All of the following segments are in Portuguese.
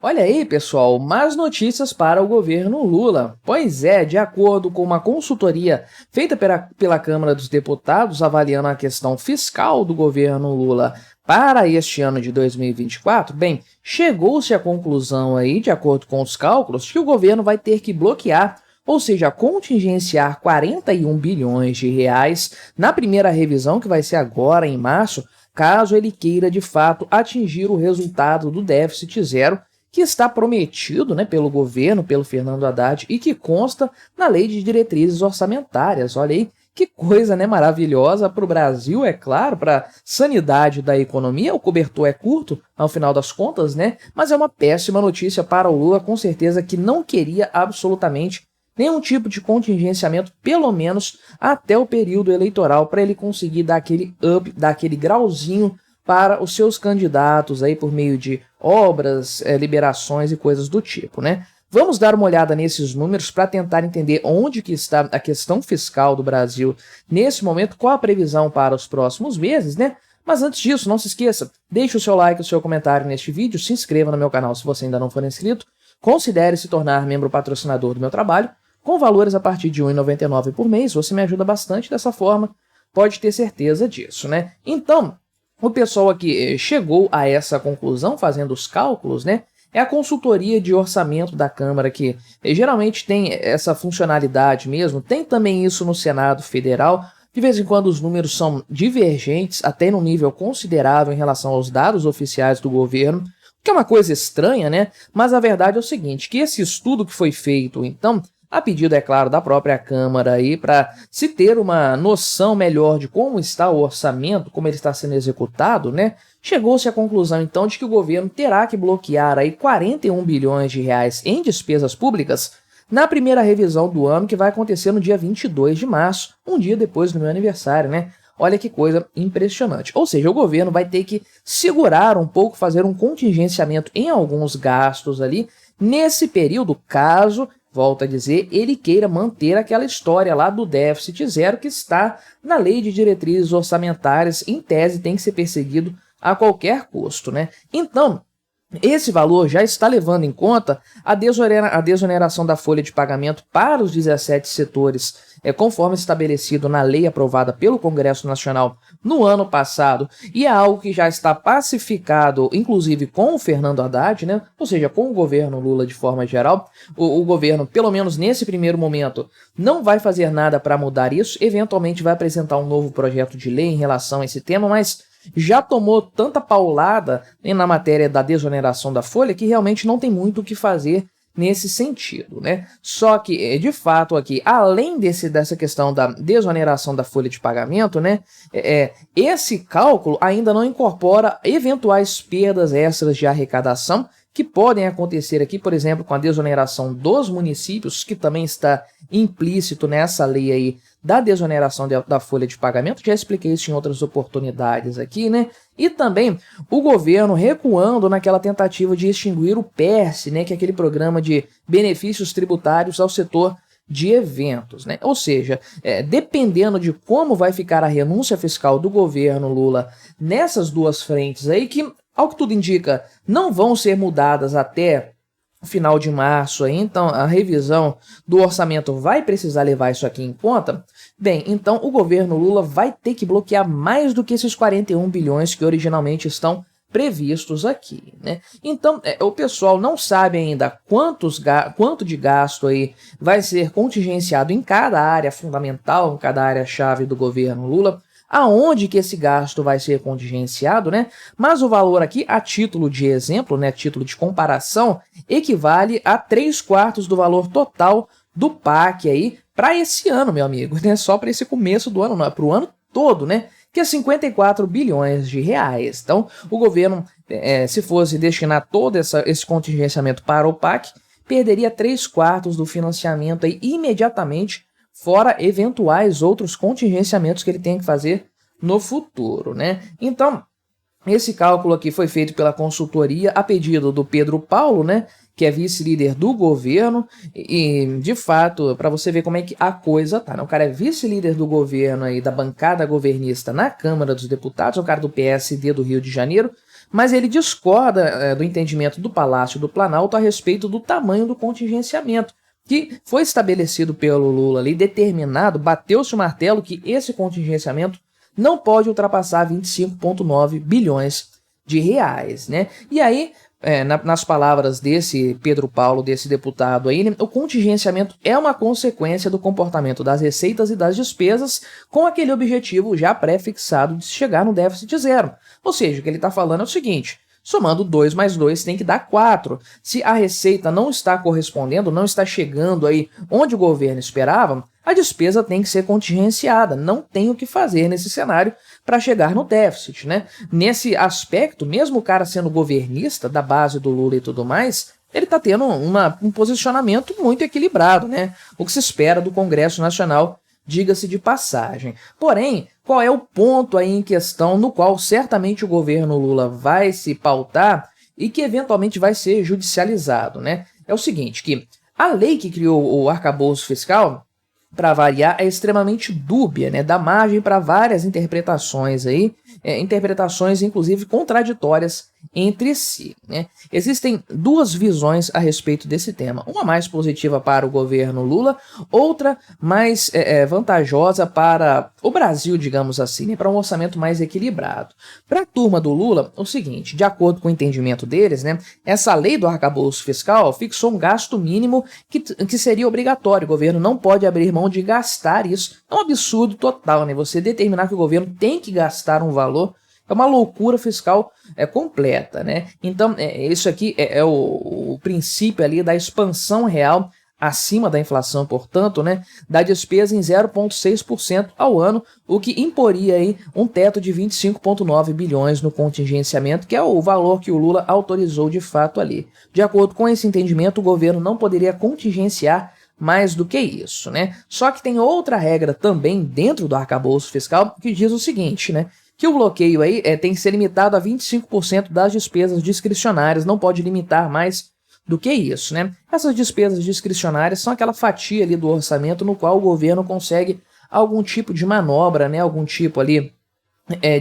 Olha aí, pessoal, más notícias para o governo Lula. Pois é, de acordo com uma consultoria feita pela Câmara dos Deputados avaliando a questão fiscal do governo Lula para este ano de 2024, bem, chegou-se à conclusão aí, de acordo com os cálculos, que o governo vai ter que bloquear, ou seja, contingenciar 41 bilhões de reais na primeira revisão, que vai ser agora em março, caso ele queira de fato atingir o resultado do déficit zero, que está prometido, pelo governo, pelo Fernando Haddad, e que consta na Lei de Diretrizes Orçamentárias. Olha aí, que coisa maravilhosa para o Brasil, é claro, para a sanidade da economia. O cobertor é curto, ao final das contas, mas é uma péssima notícia para o Lula, com certeza, que não queria absolutamente nenhum tipo de contingenciamento, pelo menos até o período eleitoral, para ele conseguir dar aquele up, dar aquele grauzinho para os seus candidatos aí por meio de obras, liberações e coisas do tipo, Vamos dar uma olhada nesses números para tentar entender onde que está a questão fiscal do Brasil nesse momento, qual a previsão para os próximos meses, Mas antes disso, não se esqueça, deixe o seu like, o seu comentário neste vídeo, se inscreva no meu canal se você ainda não for inscrito, considere se tornar membro patrocinador do meu trabalho, com valores a partir de R$ 1,99 por mês, você me ajuda bastante dessa forma, pode ter certeza disso, Então, o pessoal aqui chegou a essa conclusão fazendo os cálculos, É a consultoria de orçamento da Câmara que geralmente tem essa funcionalidade mesmo, tem também isso no Senado Federal. De vez em quando os números são divergentes, até num nível considerável em relação aos dados oficiais do governo, o que é uma coisa estranha, Mas a verdade é o seguinte, que esse estudo que foi feito, então, a pedido, é claro, da própria Câmara aí, para se ter uma noção melhor de como está o orçamento, como ele está sendo executado, chegou-se à conclusão, então, de que o governo terá que bloquear aí 41 bilhões de reais em despesas públicas na primeira revisão do ano, que vai acontecer no dia 22 de março, um dia depois do meu aniversário, Olha que coisa impressionante. Ou seja, o governo vai ter que segurar um pouco, fazer um contingenciamento em alguns gastos ali, nesse período, caso, volto a dizer, ele queira manter aquela história lá do déficit zero que está na Lei de Diretrizes Orçamentárias, em tese tem que ser perseguido a qualquer custo, Então, esse valor já está levando em conta a desoneração da folha de pagamento para os 17 setores, conforme estabelecido na lei aprovada pelo Congresso Nacional no ano passado, e é algo que já está pacificado, inclusive com o Fernando Haddad, Ou seja, com o governo Lula de forma geral. O governo, pelo menos nesse primeiro momento, não vai fazer nada para mudar isso, eventualmente vai apresentar um novo projeto de lei em relação a esse tema, mas já tomou tanta paulada na matéria da desoneração da folha que realmente não tem muito o que fazer nesse sentido, Só que, de fato, aqui, além dessa questão da desoneração da folha de pagamento, esse cálculo ainda não incorpora eventuais perdas extras de arrecadação que podem acontecer aqui, por exemplo, com a desoneração dos municípios, que também está implícito nessa lei aí da desoneração da folha de pagamento. Já expliquei isso em outras oportunidades aqui, E também o governo recuando naquela tentativa de extinguir o PERSE, que é aquele programa de benefícios tributários ao setor de eventos, Ou seja, dependendo de como vai ficar a renúncia fiscal do governo Lula nessas duas frentes aí, que, ao que tudo indica, não vão ser mudadas até final de março, aí, então a revisão do orçamento vai precisar levar isso aqui em conta. Bem, então o governo Lula vai ter que bloquear mais do que esses 41 bilhões que originalmente estão previstos aqui, Então, o pessoal não sabe ainda quanto de gasto aí vai ser contingenciado em cada área fundamental, em cada área-chave do governo Lula, aonde que esse gasto vai ser contingenciado, Mas o valor aqui, a título de exemplo, título de comparação, equivale a 3/4 do valor total do PAC aí para esse ano, meu amigo, Só para esse começo do ano, não é para o ano todo, Que é 54 bilhões de reais. Então, o governo, se fosse destinar todo esse contingenciamento para o PAC, perderia 3/4 do financiamento aí imediatamente, fora eventuais outros contingenciamentos que ele tem que fazer no futuro, Então, esse cálculo aqui foi feito pela consultoria a pedido do Pedro Paulo, que é vice-líder do governo, e de fato, para você ver como é que a coisa tá, O cara é vice-líder do governo aí, da bancada governista na Câmara dos Deputados, é o cara do PSD do Rio de Janeiro, mas ele discorda do entendimento do Palácio do Planalto a respeito do tamanho do contingenciamento, que foi estabelecido pelo Lula ali, determinado, bateu-se o martelo que esse contingenciamento não pode ultrapassar 25,9 bilhões de reais, né? E aí, nas palavras desse Pedro Paulo, desse deputado aí, o contingenciamento é uma consequência do comportamento das receitas e das despesas com aquele objetivo já pré-fixado de chegar no déficit zero. Ou seja, o que ele está falando é o seguinte: somando 2 mais 2 tem que dar 4. Se a receita não está correspondendo, não está chegando aí onde o governo esperava, a despesa tem que ser contingenciada. Não tem o que fazer nesse cenário para chegar no déficit, né? Nesse aspecto, mesmo o cara sendo governista da base do Lula e tudo mais, ele está tendo um posicionamento muito equilibrado, né? O que se espera do Congresso Nacional, diga-se de passagem. Porém, qual é o ponto aí em questão no qual certamente o governo Lula vai se pautar e que eventualmente vai ser judicializado, né? É o seguinte, que a lei que criou o arcabouço fiscal, para variar, é extremamente dúbia, né? Dá margem para várias interpretações aí, interpretações inclusive contraditórias entre si, né? Existem duas visões a respeito desse tema, uma mais positiva para o governo Lula, outra mais vantajosa para o Brasil, digamos assim, né? Para um orçamento mais equilibrado. Para a turma do Lula, o seguinte: de acordo com o entendimento deles, né, essa lei do arcabouço fiscal fixou um gasto mínimo que seria obrigatório. O governo não pode abrir mão de gastar isso. É um absurdo total, né? Você determinar que o governo tem que gastar um valor é uma loucura fiscal completa, né? Então, isso aqui é o princípio ali da expansão real acima da inflação, portanto, né, da despesa em 0,6% ao ano, o que imporia aí um teto de 25,9 bilhões no contingenciamento, que é o valor que o Lula autorizou de fato ali. De acordo com esse entendimento, o governo não poderia contingenciar mais do que isso, né? Só que tem outra regra também dentro do arcabouço fiscal que diz o seguinte, né? Que o bloqueio aí tem que ser limitado a 25% das despesas discricionárias, não pode limitar mais do que isso, né? Essas despesas discricionárias são aquela fatia ali do orçamento no qual o governo consegue algum tipo de manobra, né? Algum tipo ali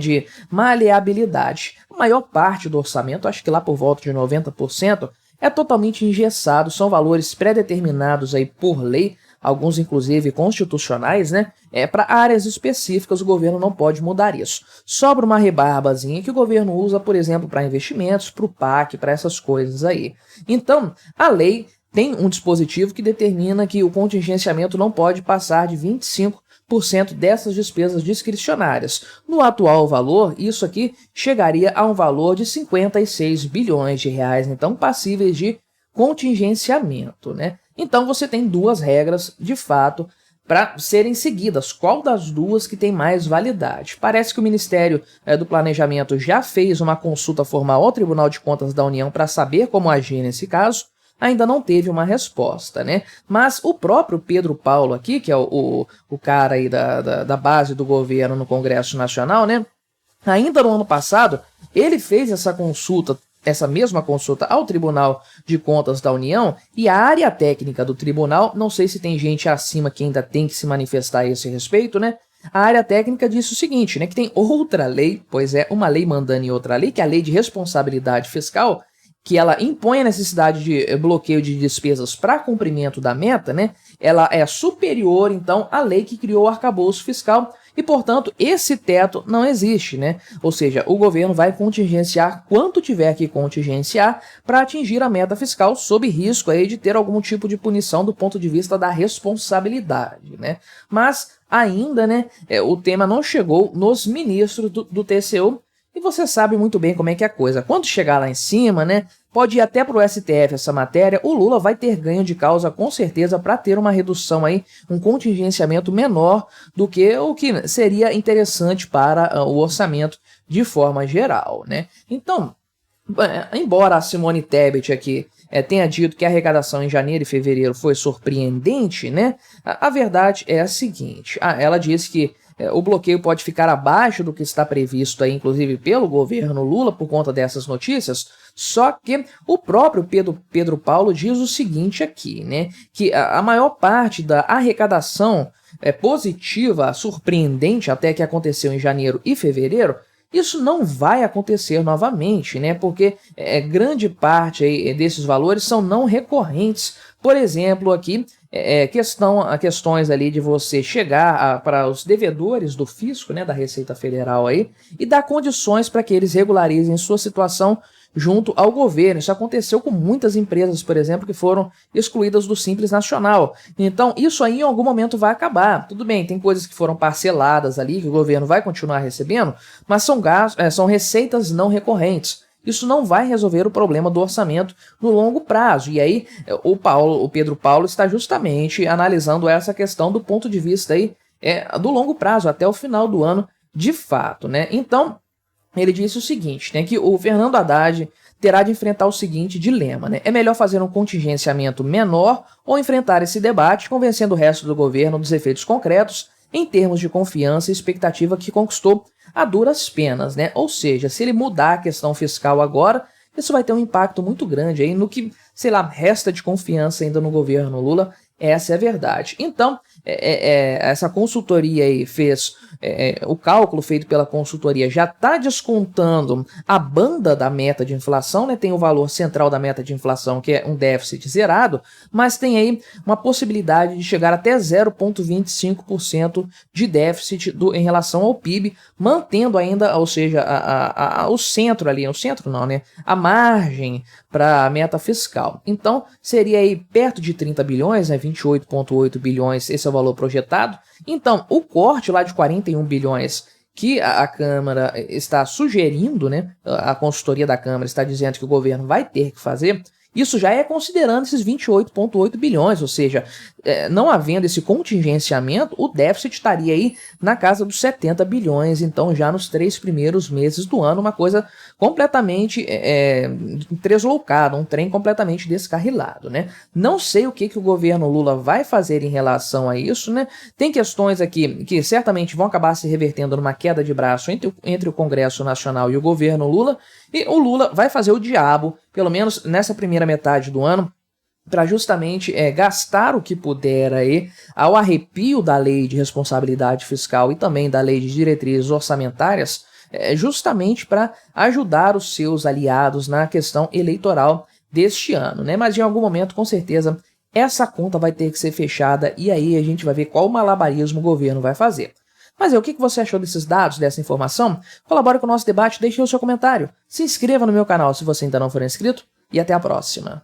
de maleabilidade. A maior parte do orçamento, acho que lá por volta de 90%, é totalmente engessado, são valores pré-determinados aí por lei, alguns inclusive constitucionais, né? Para áreas específicas o governo não pode mudar isso. Sobra uma rebarbazinha que o governo usa, por exemplo, para investimentos, para o PAC, para essas coisas aí. Então, a lei tem um dispositivo que determina que o contingenciamento não pode passar de 25% dessas despesas discricionárias. No atual valor, isso aqui chegaria a um valor de 56 bilhões de reais, então passíveis de contingenciamento, né? Então você tem duas regras, de fato, para serem seguidas. Qual das duas que tem mais validade? Parece que o Ministério do Planejamento já fez uma consulta formal ao Tribunal de Contas da União para saber como agir nesse caso. Ainda não teve uma resposta, né? Mas o próprio Pedro Paulo aqui, que é o cara aí da base do governo no Congresso Nacional, né? Ainda no ano passado, ele fez essa mesma consulta ao Tribunal de Contas da União, e a área técnica do tribunal, não sei se tem gente acima que ainda tem que se manifestar a esse respeito, né? A área técnica disse o seguinte, né? Que tem outra lei, pois é, uma lei mandando em outra lei, que é a Lei de Responsabilidade Fiscal, que ela impõe a necessidade de bloqueio de despesas para cumprimento da meta, né? Ela é superior, então, à lei que criou o arcabouço fiscal e, portanto, esse teto não existe, né? Ou seja, o governo vai contingenciar quanto tiver que contingenciar para atingir a meta fiscal, sob risco aí de ter algum tipo de punição do ponto de vista da responsabilidade, né? Mas ainda, né, o tema não chegou nos ministros do TCU, e você sabe muito bem como é que é a coisa. Quando chegar lá em cima, né, pode ir até para o STF essa matéria, o Lula vai ter ganho de causa com certeza para ter uma redução aí, um contingenciamento menor do que o que seria interessante para o orçamento de forma geral, né? Então, embora a Simone Tebet aqui tenha dito que a arrecadação em janeiro e fevereiro foi surpreendente, né? A verdade é a seguinte, ela disse que o bloqueio pode ficar abaixo do que está previsto aí, inclusive pelo governo Lula, por conta dessas notícias, só que o próprio Pedro Paulo diz o seguinte aqui, né, que a maior parte da arrecadação positiva, surpreendente até que aconteceu em janeiro e fevereiro, Isso não vai acontecer novamente, né? Porque grande parte aí desses valores são não recorrentes. Por exemplo, aqui questões ali de você chegar para os devedores do fisco, né, da Receita Federal aí, e dar condições para que eles regularizem sua situação junto ao governo. Isso aconteceu com muitas empresas, por exemplo, que foram excluídas do Simples Nacional. Então, isso aí em algum momento vai acabar. Tudo bem, tem coisas que foram parceladas ali, que o governo vai continuar recebendo, mas são receitas não recorrentes. Isso não vai resolver o problema do orçamento no longo prazo. E aí, o Pedro Paulo está justamente analisando essa questão do ponto de vista aí, do longo prazo, até o final do ano, de fato, né? Então, ele disse o seguinte, né, que o Fernando Haddad terá de enfrentar o seguinte dilema, né? É melhor fazer um contingenciamento menor ou enfrentar esse debate, convencendo o resto do governo dos efeitos concretos em termos de confiança e expectativa que conquistou a duras penas, né? Ou seja, se ele mudar a questão fiscal agora, isso vai ter um impacto muito grande aí no que, sei lá, resta de confiança ainda no governo Lula. Essa é a verdade. Então, essa consultoria aí fez, o cálculo feito pela consultoria já está descontando a banda da meta de inflação, né? Tem o valor central da meta de inflação, que é um déficit zerado, mas tem aí uma possibilidade de chegar até 0,25% de déficit em relação ao PIB, mantendo ainda, ou seja, o centro ali, o centro não, né? A margem para a meta fiscal. Então, seria aí perto de 30 bilhões, né? 28,8 bilhões, esse é o valor projetado. Então, o corte lá de 41 bilhões que a Câmara está sugerindo, né? A consultoria da Câmara está dizendo que o governo vai ter que fazer, isso já é considerando esses 28,8 bilhões, ou seja, não havendo esse contingenciamento, o déficit estaria aí na casa dos 70 bilhões, então já nos 3 primeiros meses do ano, uma coisa completamente tresloucada, um trem completamente descarrilado, né? Não sei o que o governo Lula vai fazer em relação a isso, né? Tem questões aqui que certamente vão acabar se revertendo numa queda de braço entre o Congresso Nacional e o governo Lula, e o Lula vai fazer o diabo, pelo menos nessa primeira metade do ano, para justamente gastar o que puder aí ao arrepio da lei de responsabilidade fiscal e também da lei de diretrizes orçamentárias, justamente para ajudar os seus aliados na questão eleitoral deste ano, né? Mas em algum momento, com certeza, essa conta vai ter que ser fechada e aí a gente vai ver qual malabarismo o governo vai fazer. Mas o que você achou desses dados, dessa informação? Colabore com o nosso debate, deixe o seu comentário, se inscreva no meu canal se você ainda não for inscrito e até a próxima.